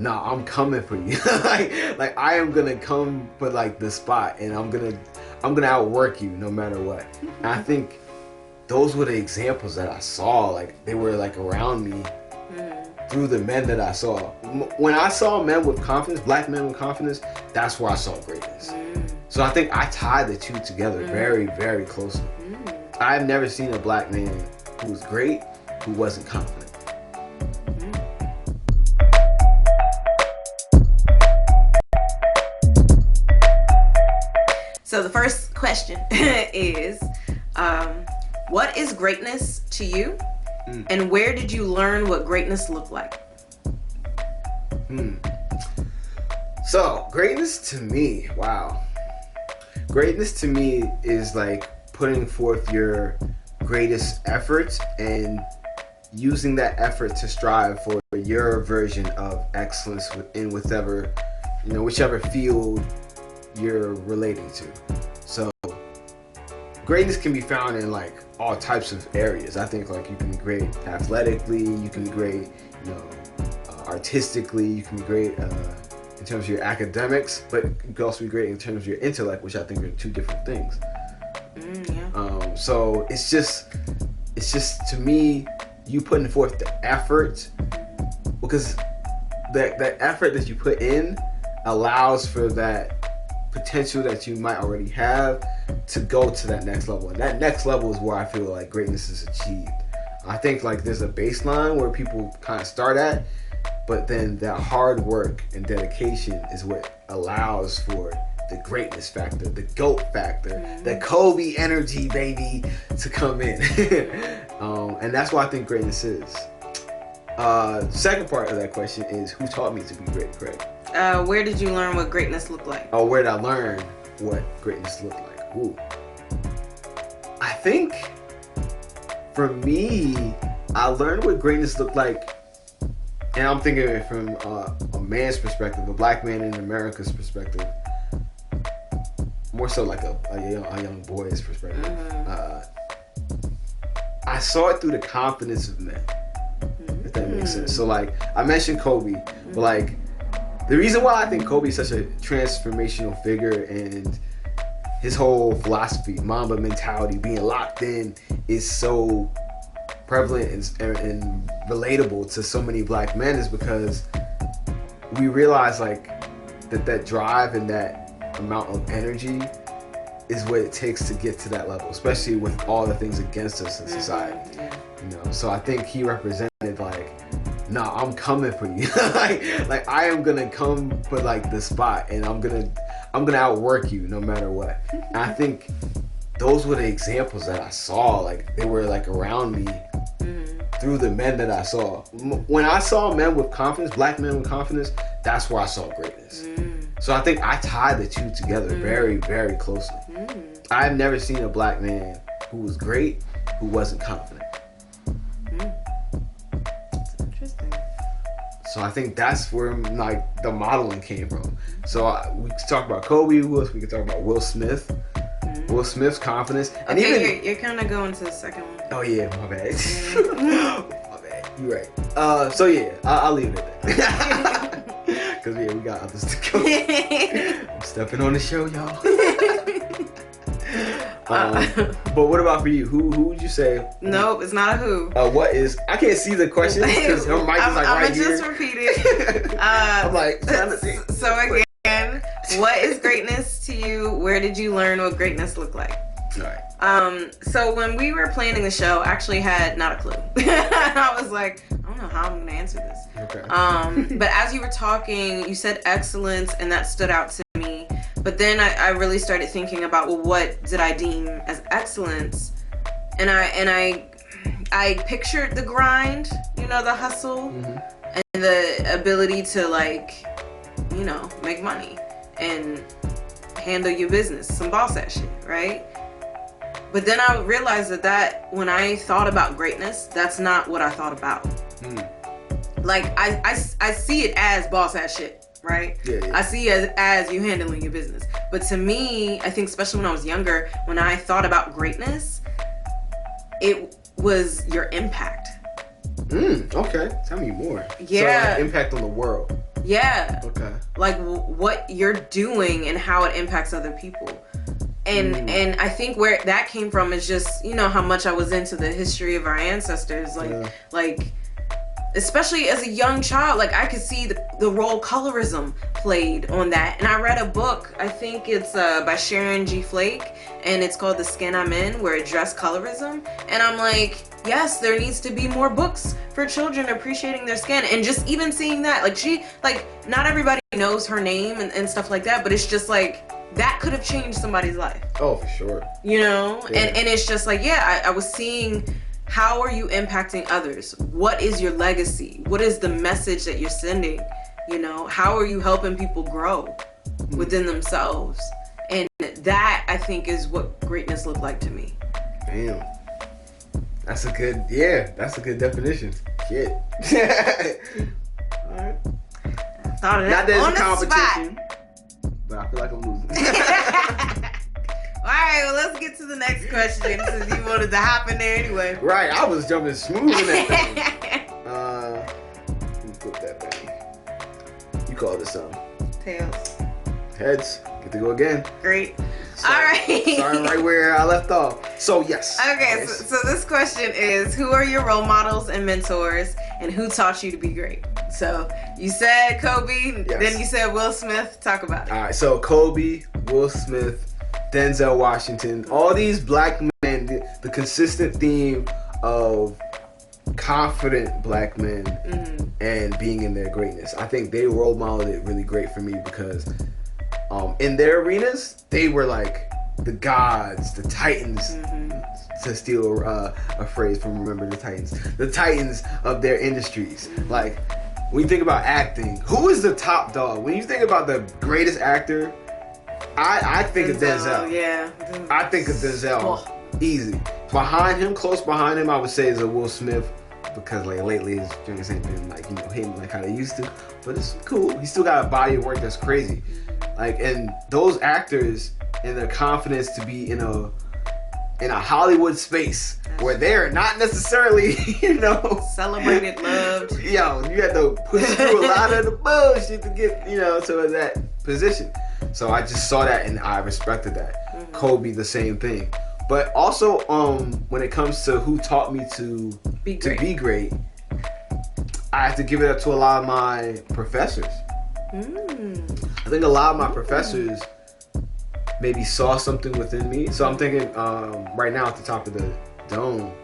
nah, I'm coming for you. like I am gonna come for like the spot, and I'm gonna outwork you no matter what. And I think those were the examples that I saw. Like they were like around me through the men that I saw. When I saw men with confidence, black men with confidence, that's where I saw greatness. So I think I tied the two together very, very closely. I've never seen a black man who was great who wasn't confident. So the first question is, what is greatness to you? And where did you learn what greatness looked like? So greatness to me, wow. Greatness to me is like putting forth your greatest efforts and using that effort to strive for your version of excellence in whatever, whichever field you're relating to. So greatness can be found in like all types of areas. I think like you can be great athletically, you can be great, artistically, you can be great in terms of your academics, but you can also be great in terms of your intellect, which I think are two different things. So it's just to me, you putting forth the effort, because that effort that you put in allows for that potential that you might already have to go to that next level. And that next level is where I feel like greatness is achieved. I think like there's a baseline where people kind of start at, but then that hard work and dedication is what allows for the greatness factor, the GOAT factor, the Kobe energy, baby, to come in. And that's what I think greatness is. Second part of that question is, who taught me to be great, Craig? Where did you learn what greatness looked like? Oh, where did I learn what greatness looked like? Ooh. I think for me, I learned what greatness looked like, and I'm thinking of it from a man's perspective, a black man in America's perspective, more so like a young boy's perspective. I saw it through the confidence of men, if that makes sense. So like, I mentioned Kobe, but like, the reason why I think Kobe is such a transformational figure and his whole philosophy, Mamba mentality, being locked in, is so prevalent and relatable to so many black men, is because we realize like that drive and that amount of energy is what it takes to get to that level, especially with all the things against us in society. So I think he represented like, nah, I'm coming for you. like I am gonna come for like the spot, and I'm gonna outwork you no matter what. And I think those were the examples that I saw. Like they were like around me through the men that I saw. When I saw men with confidence, black men with confidence, that's where I saw greatness. So I think I tied the two together very, very closely. I've never seen a black man who was great who wasn't confident. So I think that's where like the modeling came from. So we could talk about Kobe. Who else? We could talk about Will Smith. Will Smith's confidence. And okay, you're kind of going to the second one. Oh yeah, my bad. My bad. You're right. So yeah, I'll leave it at that. Because yeah, we got others to go. I'm stepping on the show, y'all. But what about for you? Who would you say? Nope, it's not a who. What is? I can't see the question because her mic is like right here. I'm just repeat it. I'm like trying to think. So again, what is greatness to you? Where did you learn what greatness looked like? All right. So when we were planning the show, I actually had not a clue. I was like, I don't know how I'm gonna answer this. Okay. But as you were talking, you said excellence, and that stood out to me. But then I really started thinking about, well, what did I deem as excellence? And I pictured the grind, the hustle, and the ability to like, make money and handle your business, some boss ass shit, right? But then I realized that when I thought about greatness, that's not what I thought about. Like I see it as boss ass shit. Right? Yeah. I see it as you handling your business. But to me, I think especially when I was younger, when I thought about greatness, it was your impact. Okay. Tell me more. Yeah. So like impact on the world. Yeah. Okay. Like what you're doing and how it impacts other people. And I think where that came from is just, you know, how much I was into the history of our ancestors. Like especially as a young child, like I could see the role colorism played on that. And I read a book, I think it's by Sharon G. Flake, and it's called The Skin I'm In, where it addressed colorism. And I'm like, yes, there needs to be more books for children appreciating their skin. And just even seeing that, like not everybody knows her name and stuff like that, but it's just like, that could have changed somebody's life. Oh, for sure. You know? Yeah. And it's just like, yeah, I was seeing, how are you impacting others? What is your legacy? What is the message that you're sending? You know, how are you helping people grow within themselves? And that, I think, is what greatness looked like to me. Damn. That's a good definition. Shit. All right. Thought of Not that that on it's a the competition, but I feel like I'm losing. All right, well, let's get to the next question since you wanted to hop in there anyway. Right, I was jumping smooth in that thing. Let me flip that back. You call this Tails. heads. Get to go again. Great. So, all right. Starting right where I left off. So yes. Okay, Yes. so this question is, who are your role models and mentors, and who taught you to be great? So you said Kobe, Yes. then you said Will Smith. Talk about it. All right, so Kobe, Will Smith, Denzel Washington, all these black men, the consistent theme of confident black men and being in their greatness. I think they role modeled it really great for me because in their arenas, they were like the gods, the titans, to steal a phrase from Remember the Titans, the titans of their industries. Like, when you think about acting, who is the top dog? When you think about the greatest actor, I think of Denzel. Yeah. I think of Denzel. Easy. Behind him, close behind him, I would say is a Will Smith, because like lately his joints ain't been like, you know, hitting like how they used to. But it's cool. He still got a body of work that's crazy. Like, and those actors and their confidence to be in a Hollywood space where they're not necessarily, you know, Celebrated, loved. Yo, you had to push through a lot of the bullshit to get, you know, to that position. So I just saw that and I respected that. Kobe, the same thing. But also, when it comes to who taught me to be great, I have to give it up to a lot of my professors. I think a lot of my professors maybe saw something within me. So I'm thinking right now at the top of the dome,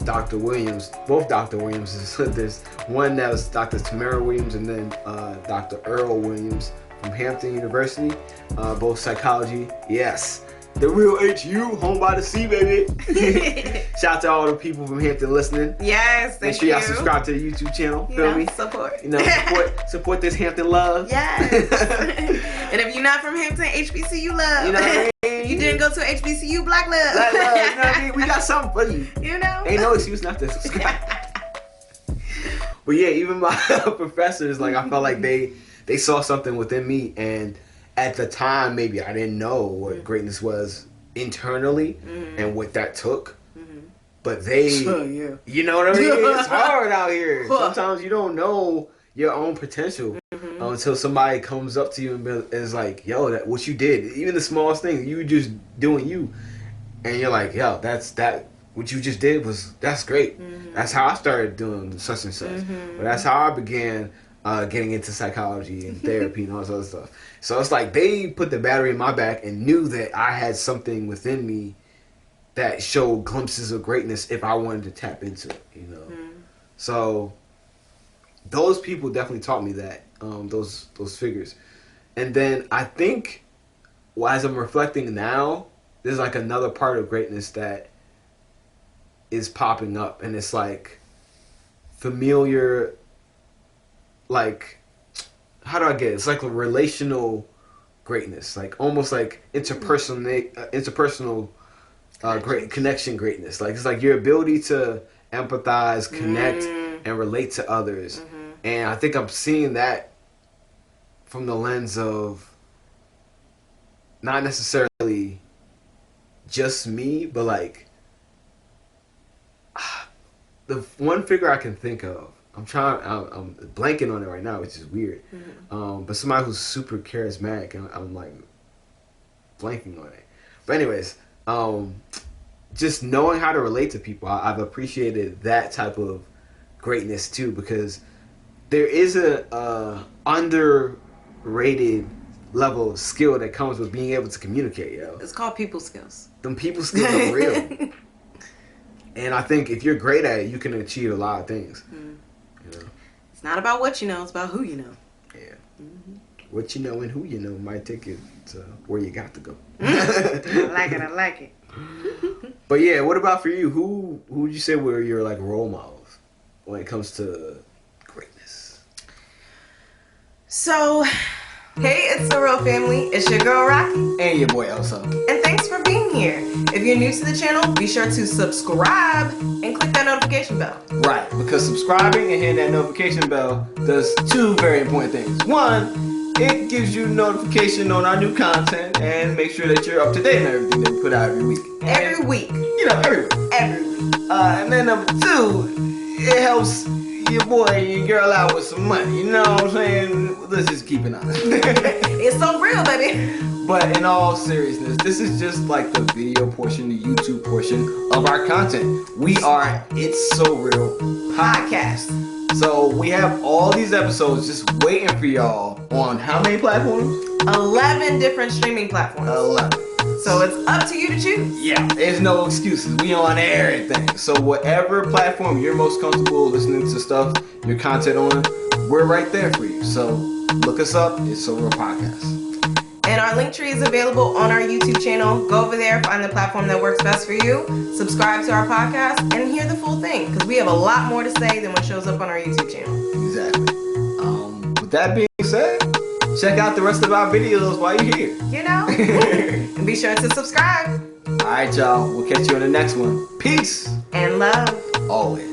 Dr. Williams, both Dr. Williams. There's one that was Dr. Tamara Williams and then Dr. Earl Williams from Hampton University, both psychology. Yes. The real HU, home by the sea, baby. Shout out to all the people from Hampton listening. Yes, Make sure y'all subscribe to the YouTube channel. Feel me? Support. You know, support this Hampton love. Yes. And if you're not from Hampton, HBCU love. You know what I mean? You didn't go to HBCU, Black love. Black love, you know what I mean? We got something for you. You know? Ain't no excuse not to subscribe. But yeah, even my professors, like, I felt like they saw something within me, and at the time, maybe I didn't know what greatness was internally and what that took. But they, you know what I mean? It's hard out here. Sometimes you don't know your own potential until somebody comes up to you and is like, yo, that what you did, even the smallest thing, you just doing you. And you're like, yo, what you just did that's great. That's how I started doing such and such. But that's how I began getting into psychology and therapy and all this other stuff. So it's like they put the battery in my back and knew that I had something within me that showed glimpses of greatness if I wanted to tap into it, you know. So those people definitely taught me that, those figures. And then I think, as I'm reflecting now, there's like another part of greatness that is popping up, and it's like familiar, like, how do I get it? It's like a relational greatness, like almost like interpersonal great connection greatness. Like, it's like your ability to empathize, connect, and relate to others. And I think I'm seeing that from the lens of not necessarily just me, but like the one figure I can think of I'm blanking on it right now, which is weird. But somebody who's super charismatic, and I'm like blanking on it. But anyways, just knowing how to relate to people, I've appreciated that type of greatness too, because there is a underrated level of skill that comes with being able to communicate, yo. It's called people skills. Them people skills are real. And I think if you're great at it, you can achieve a lot of things. You know? It's not about what you know, it's about who you know. Yeah. What you know and who you know might take it to where you got to go. I like it. But yeah, what about for you? Who would you say were your like role models when it comes to greatness? So, hey, it's the Real Family. It's your girl Rocky. And your boy Elsa. And thanks for being here. If you're new to the channel, be sure to subscribe and click that notification bell. Right, because subscribing and hitting that notification bell does two very important things. One, it gives you notification on our new content and make sure that you're up to date on everything that we put out every week. Every week. You know, every week. Every week. And then number two, it helps your boy and your girl out with some money. You know what I'm saying? Let's just keep it honest. It's so real, baby. But in all seriousness, this is just like the video portion, the YouTube portion of our content. We are It's So Real podcast. So we have all these episodes just waiting for y'all on how many platforms? 11 different streaming platforms. 11. So it's up to you to choose. Yeah, there's no excuses. We on everything. So whatever platform you're most comfortable listening to stuff, your content on, we're right there for you. So look us up. It's So Real Podcast. And our link tree is available on our YouTube channel. Go over there, find the platform that works best for you, subscribe to our podcast, and hear the full thing. Because we have a lot more to say than what shows up on our YouTube channel. Exactly. With that being said, check out the rest of our videos while you're here. You know? And be sure to subscribe. Alright, y'all. We'll catch you in the next one. Peace. And love. Always.